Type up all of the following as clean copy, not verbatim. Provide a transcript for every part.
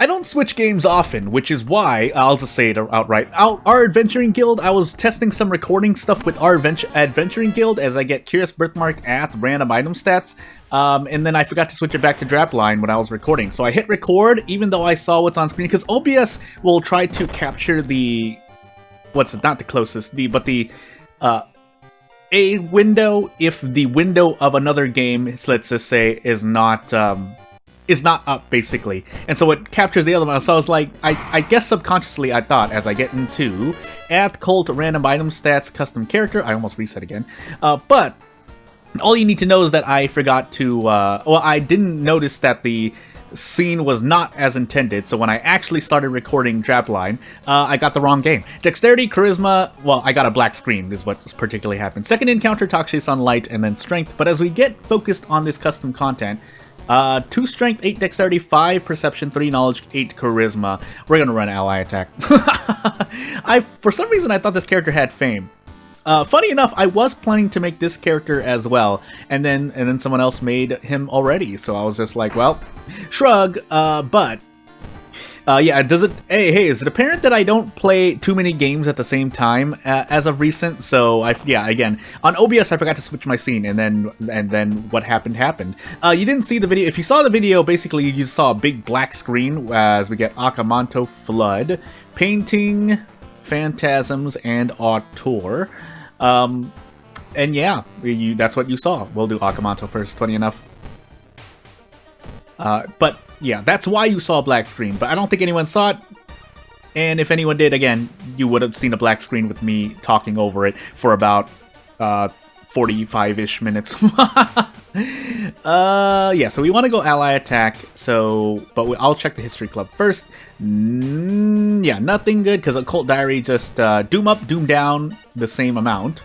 I don't switch games often, which is why, I'll just say it outright, our Adventuring Guild, I was testing some recording stuff with our Adventuring Guild as I get Curious Birthmark at random item stats, and then I forgot to switch it back to Drapline when I was recording. So I hit record, even though I saw what's on screen, because OBS will try to capture the, not the closest, but the, a window if the window of another game, let's just say, is not up, basically. And so it captures the other one. So I was like, I guess subconsciously I thought, as I get into add cult random item stats custom character, I almost reset again, but all you need to know is that I forgot to, I didn't notice that the scene was not as intended, so when I actually started recording Drapline, I got the wrong game. Dexterity, Charisma, well, I got a black screen is what particularly happened. Second encounter, Toxic on Light, and then Strength. But as we get focused on this custom content, 2 Strength, 8 Dexterity, 5 Perception, 3 Knowledge, 8 Charisma. We're gonna run Ally Attack. For some reason, I thought this character had fame. Funny enough, I was planning to make this character as well, and then someone else made him already, so I was just like, well, shrug, yeah, hey, is it apparent that I don't play too many games at the same time as of recent? So, again, on OBS I forgot to switch my scene, and then what happened. You didn't see the video. If you saw the video, basically you saw a big black screen as we get Akamanto Flood, Painting, Phantasms, and Auteur. And yeah, that's what you saw. We'll do Akamanto first, 20 enough. But yeah, that's why you saw a black screen, but I don't think anyone saw it. And if anyone did, again, you would have seen a black screen with me talking over it for about 45-ish minutes. Yeah, so we want to go Ally Attack, but I'll check the History Club first. Yeah, nothing good, because Occult Diary just Doom up, Doom down the same amount.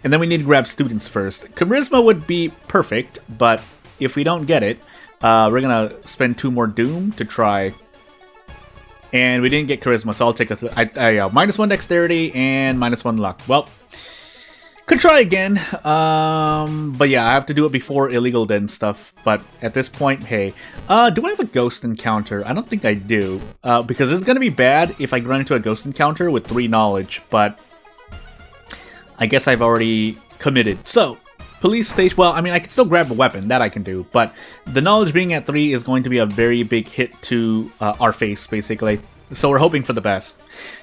And then we need to grab Students first. Charisma would be perfect, but if we don't get it, we're going to spend 2 more Doom to try. And we didn't get Charisma, so I'll take -1 Dexterity and -1 Luck. Well, could try again, but yeah, I have to do it before Illegal Den stuff, but at this point, hey. Do I have a Ghost Encounter? I don't think I do, because it's going to be bad if I run into a Ghost Encounter with 3 Knowledge, but I guess I've already committed. So, Police Station, well, I mean, I can still grab a weapon, that I can do, but the Knowledge being at 3 is going to be a very big hit to our face, basically. So we're hoping for the best.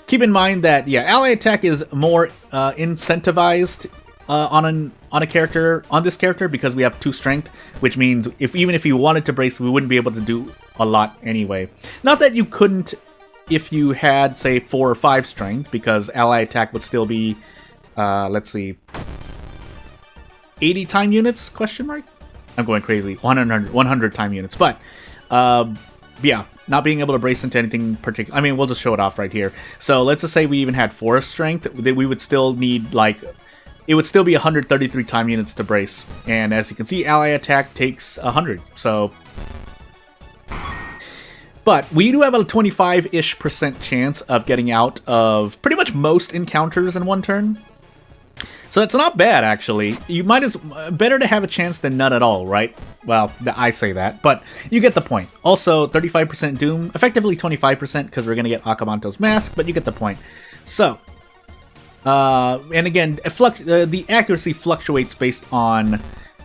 Keep in mind that, yeah, Ally Attack is more incentivized on this character because we have 2 Strength, which means even if you wanted to brace, we wouldn't be able to do a lot anyway. Not that you couldn't if you had, say, 4 or 5 Strength, because Ally Attack would still be, let's see, 80 time units, question mark? I'm going crazy. 100 time units, but, yeah. Not being able to brace into anything particular. I mean, we'll just show it off right here. So let's just say we even had 4 Strength. We would still need, like, it would still be 133 time units to brace. And as you can see, Ally Attack takes 100. So, but we do have a 25-ish% chance of getting out of pretty much most encounters in 1 turn. So that's not bad, actually. You might better to have a chance than none at all, right? Well, I say that, but you get the point. Also, 35% Doom, effectively 25% because we're going to get Akamanto's Mask, but you get the point. So, and again, the accuracy fluctuates based on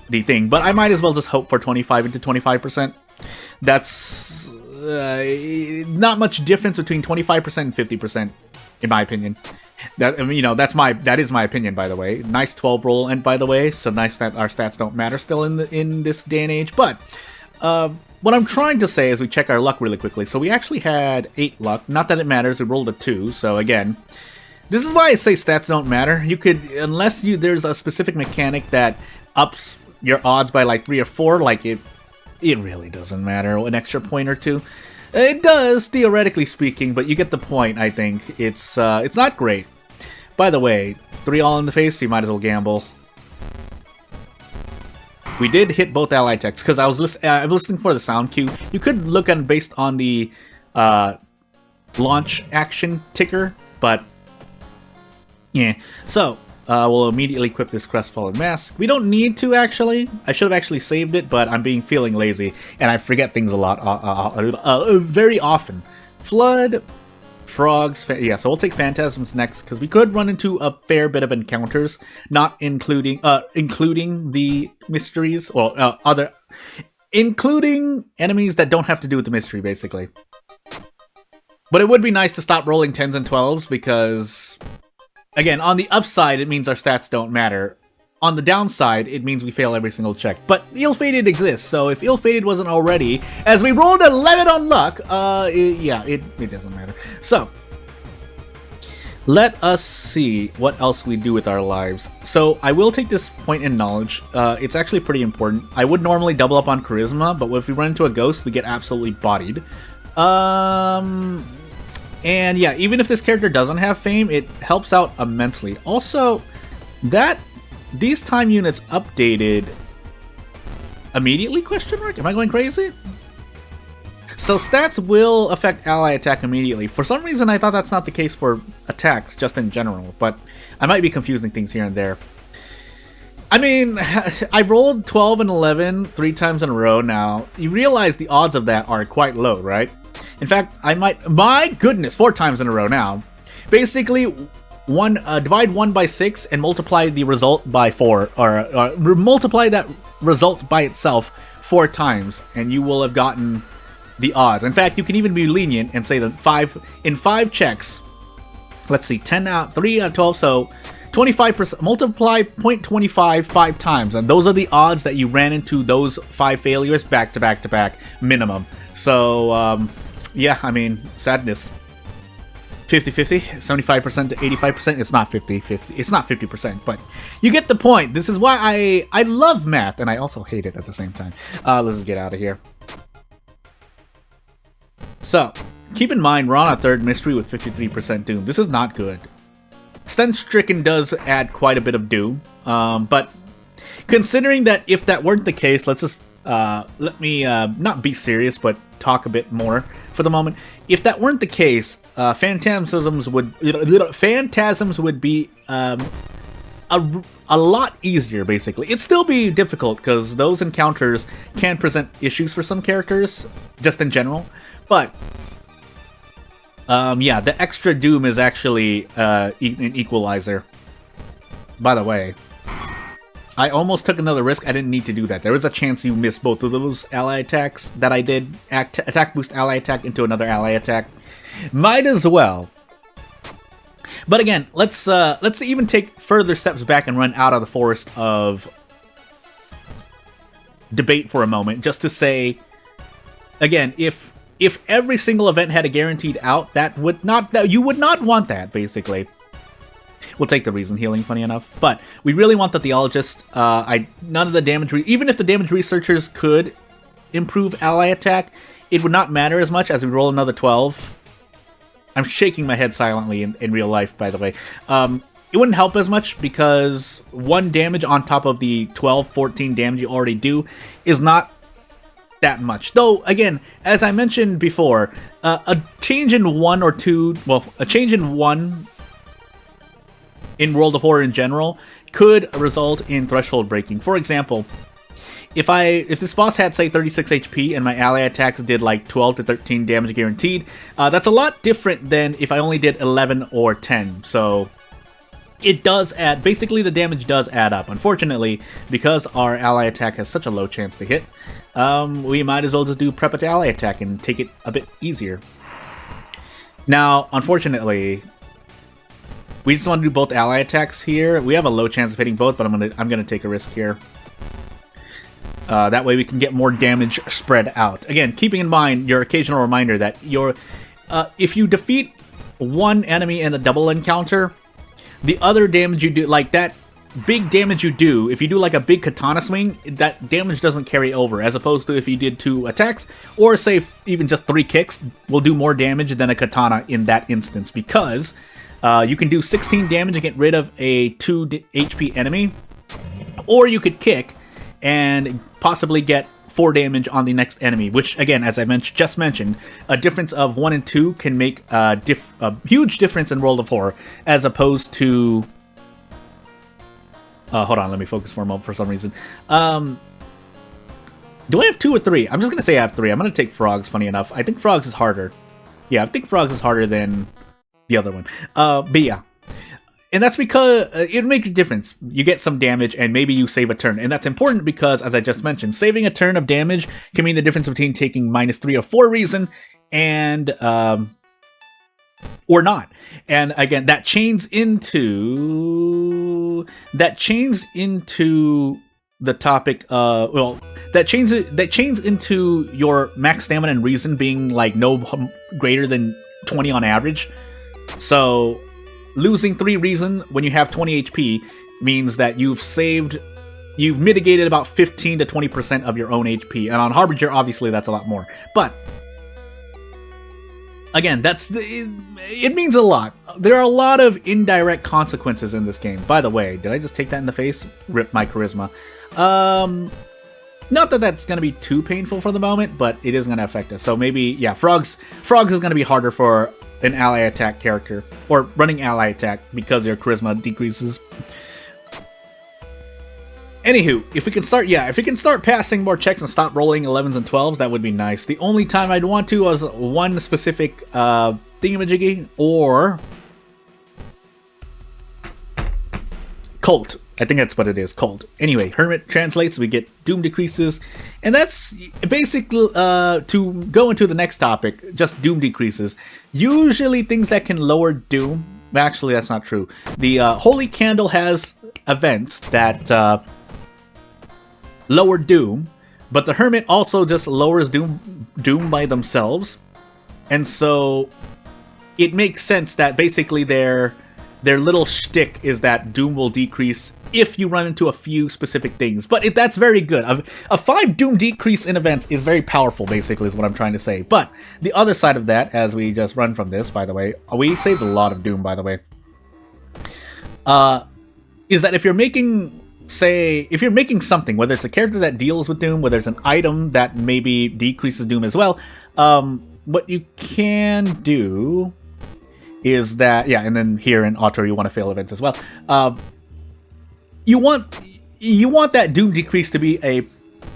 the thing, but I might as well just hope for 25 into 25%. That's not much difference between 25% and 50%, in my opinion. That, you know, that is my opinion, by the way. Nice 12 roll, and by the way, so nice that our stats don't matter still in this day and age. But what I'm trying to say is we check our luck really quickly. So we actually had 8 luck. Not that it matters. We rolled a 2. So again, this is why I say stats don't matter. You could, unless there's a specific mechanic that ups your odds by like 3 or 4, like it really doesn't matter. An extra point or 2. It does, theoretically speaking, but you get the point, I think. It's not great. By the way, 3 all in the face, so you might as well gamble. We did hit both ally attacks, because I was listening for the sound cue. You could look at it based on the launch action ticker, but yeah. So, we'll immediately equip this Crestfallen Mask. We don't need to, actually. I should have actually saved it, but I'm feeling lazy, and I forget things a lot, very often. Flood, Frogs, yeah, so we'll take Phantasms next, because we could run into a fair bit of encounters, not including the mysteries, or including enemies that don't have to do with the mystery, basically. But it would be nice to stop rolling 10s and 12s, because, again, on the upside, it means our stats don't matter. On the downside, it means we fail every single check. But Ill-Fated exists, so if Ill-Fated wasn't already, as we rolled 11 on luck, it doesn't matter. So, let us see what else we do with our lives. So, I will take this point in knowledge. It's actually pretty important. I would normally double up on Charisma, but if we run into a ghost, we get absolutely bodied. And yeah, even if this character doesn't have fame, it helps out immensely. Also, these time units updated immediately, question mark? Am I going crazy? So stats will affect ally attack immediately. For some reason, I thought that's not the case for attacks, just in general, but I might be confusing things here and there. I mean, I rolled 12 and 11 3 times in a row now. You realize the odds of that are quite low, right? In fact, my goodness, 4 times in a row now. Basically, divide 1 by 6 and multiply the result by 4, or multiply that result by itself 4 times, and you will have gotten the odds. In fact, you can even be lenient and say that 5 checks, let's see, 3 out of 12, so 25%, multiply 0.25 5 times, and those are the odds that you ran into those 5 failures back to back to back, minimum. So, yeah, I mean, sadness. 50-50, 75% to 85%. It's not 50-50. It's not 50%, but you get the point. This is why I love math, and I also hate it at the same time. Let's just get out of here. So, keep in mind, we're on a 3rd mystery with 53% doom. This is not good. Sten-Stricken does add quite a bit of doom, but considering that if that weren't the case, let's just let me not be serious, but talk a bit more for the moment. If that weren't the case, phantasms would be a lot easier, basically. It'd still be difficult, because those encounters can present issues for some characters, just in general, but yeah, the extra doom is actually an equalizer. By the way, I almost took another risk. I didn't need to do that. There was a chance you missed both of those ally attacks that I did. Attack boost ally attack into another ally attack. Might as well. But again, let's even take further steps back and run out of the forest of debate for a moment, just to say, again, if every single event had a guaranteed out, you would not want that, basically. We'll take the reason healing, funny enough. But we really want the Theologist. None of the damage... even if the damage researchers could improve ally attack, it would not matter as much as we roll another 12. I'm shaking my head silently in real life, by the way. It wouldn't help as much, because 1 damage on top of the 12, 14 damage you already do is not that much. Though, again, as I mentioned before, a change in 1 or 2... well, a change in 1... in World of Horror in general, could result in threshold breaking. For example, if this boss had, say, 36 HP and my ally attacks did like 12 to 13 damage guaranteed, that's a lot different than if I only did 11 or 10. So it does add, basically the damage does add up. Unfortunately, because our ally attack has such a low chance to hit, we might as well just do prep to ally attack and take it a bit easier. Now, unfortunately, we just want to do both ally attacks here. We have a low chance of hitting both, but I'm gonna take a risk here. That way we can get more damage spread out. Again, keeping in mind your occasional reminder that if you defeat one enemy in a double encounter, the other damage you do, like that big damage you do, if you do like a big katana swing, that damage doesn't carry over, as opposed to if you did 2 attacks, or say even just 3 kicks, will do more damage than a katana in that instance, because you can do 16 damage and get rid of a 2 HP enemy, or you could kick and possibly get 4 damage on the next enemy, which, again, as I just mentioned, a difference of 1 and 2 can make a huge difference in World of Horror, as opposed to Hold on, let me focus for a moment for some reason. Do I have 2 or 3? I'm just going to say I have 3. I'm going to take Frogs, funny enough. I think Frogs is harder. Yeah, I think Frogs is harder than the other one. But yeah. And that's because it'll make a difference. You get some damage, and maybe you save a turn. And that's important because, as I just mentioned, saving a turn of damage can mean the difference between taking -3 or 4 reason and... or not. And again, that chains into the topic that chains into your max stamina and reason being like no greater than 20 on average. So losing 3 reason when you have 20 HP means that you've mitigated about 15 to 20% of your own HP. And on Harbinger, obviously that's a lot more. But again, it means a lot. There are a lot of indirect consequences in this game. By the way, did I just take that in the face? Rip my charisma. Not that that's going to be too painful for the moment, but it is going to affect us. So maybe, yeah, Frogs is going to be harder for an ally attack character, or running ally attack, because their charisma decreases. Anywho, if we can start passing more checks and stop rolling 11s and 12s, that would be nice. The only time I'd want to was one specific thingamajiggy, or Cult. I think that's what it is, Cult. Anyway, Hermit translates, we get Doom decreases, and that's basically, to go into the next topic, just Doom decreases. Usually things that can lower Doom, actually that's not true. The Holy Candle has events that lower Doom, but the Hermit also just lowers Doom by themselves, and so it makes sense that basically their little shtick is that Doom will decrease if you run into a few specific things. But that's very good. A 5 Doom decrease in events is very powerful, basically, is what I'm trying to say. But the other side of that, as we just run from this, by the way, we saved a lot of Doom, by the way, is that if you're making something, whether it's a character that deals with Doom, whether it's an item that maybe decreases Doom as well, what you can do is that, yeah, and then here in Auto you want to fail events as well. You want that Doom decrease to be a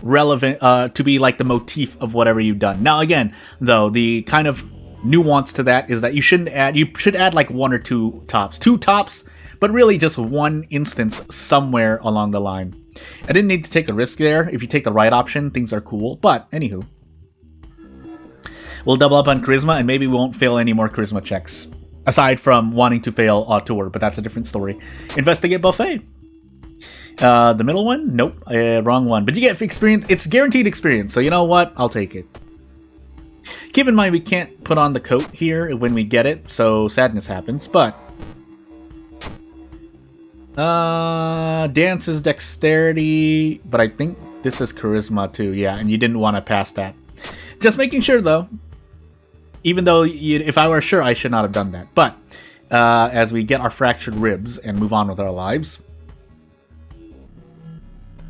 relevant, to be like the motif of whatever you've done. Now again, though, the kind of nuance to that is that you should add like 1 or 2 tops. 2 tops, but really just 1 instance somewhere along the line. I didn't need to take a risk there. If you take the right option, things are cool. But anywho, we'll double up on Charisma, and maybe we won't fail any more Charisma checks. Aside from wanting to fail Auteur, but that's a different story. Investigate Buffet. The middle one? Nope, wrong one. But you get experience. It's guaranteed experience, so you know what? I'll take it. Keep in mind we can't put on the coat here when we get it, so sadness happens, but... Dance is dexterity, but I think this is charisma too, yeah, and you didn't want to pass that. Just making sure, though. Even though, if I were sure, I should not have done that. But, as we get our fractured ribs and move on with our lives...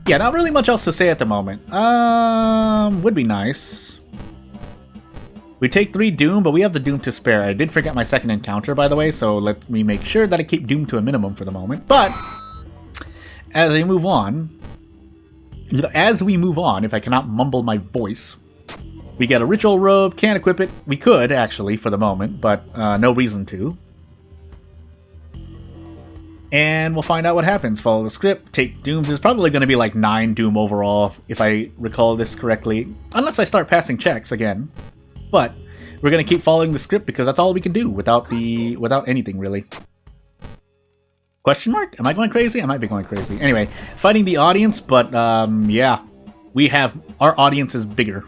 Yeah, not really much else to say at the moment. Would be nice. We take 3 Doom, but we have the Doom to spare. I did forget my second encounter, by the way, so let me make sure that I keep Doom to a minimum for the moment. But, as we move on, if I cannot mumble my voice... We get a ritual robe, can't equip it. We could, actually, for the moment, but no reason to. And we'll find out what happens. Follow the script, take Doom. There's probably going to be like 9 Doom overall, if I recall this correctly. Unless I start passing checks again. But we're going to keep following the script because that's all we can do without anything, really. Question mark? Am I going crazy? I might be going crazy. Anyway, fighting the audience, but yeah. Our audience is bigger.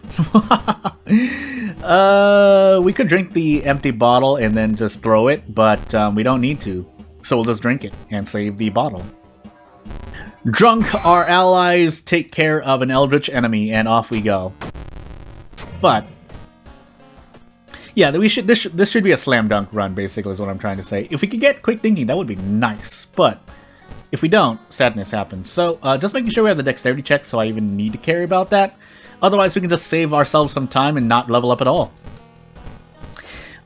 We could drink the empty bottle and then just throw it, but we don't need to. So we'll just drink it and save the bottle. Drunk, our allies take care of an eldritch enemy, and off we go. But yeah, this should be a slam dunk run, basically, is what I'm trying to say. If we could get quick thinking, that would be nice, but if we don't, sadness happens. So, just making sure we have the dexterity check, so I even need to care about that. Otherwise, we can just save ourselves some time and not level up at all.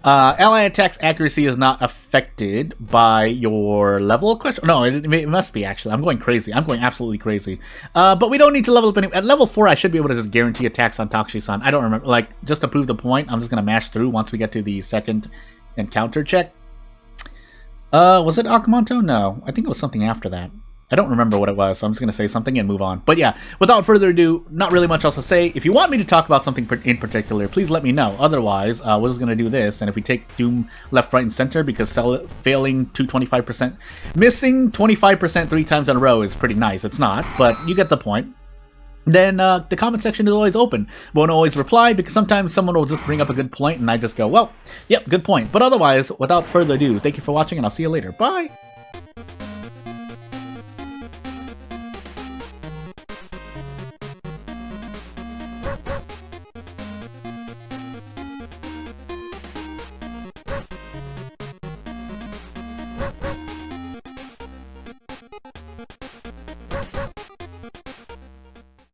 Ally attacks accuracy is not affected by your level question. No, it must be, actually. I'm going crazy. I'm going absolutely crazy. But we don't need to level up any. At level 4, I should be able to just guarantee attacks on Takshi-san. I don't remember. Like, just to prove the point, I'm just going to mash through once we get to the second encounter check. Was it Akamanto? No. I think it was something after that. I don't remember what it was, so I'm just going to say something and move on. But yeah, without further ado, not really much else to say. If you want me to talk about something in particular, please let me know. Otherwise, we're just going to do this. And if we take Doom left, right, and center, because failing to 25%, missing 25% 3 times in a row is pretty nice. It's not, but you get the point. Then the comment section is always open. Won't always reply, because sometimes someone will just bring up a good point, and I just go, well, yep, good point. But otherwise, without further ado, thank you for watching, and I'll see you later. Bye!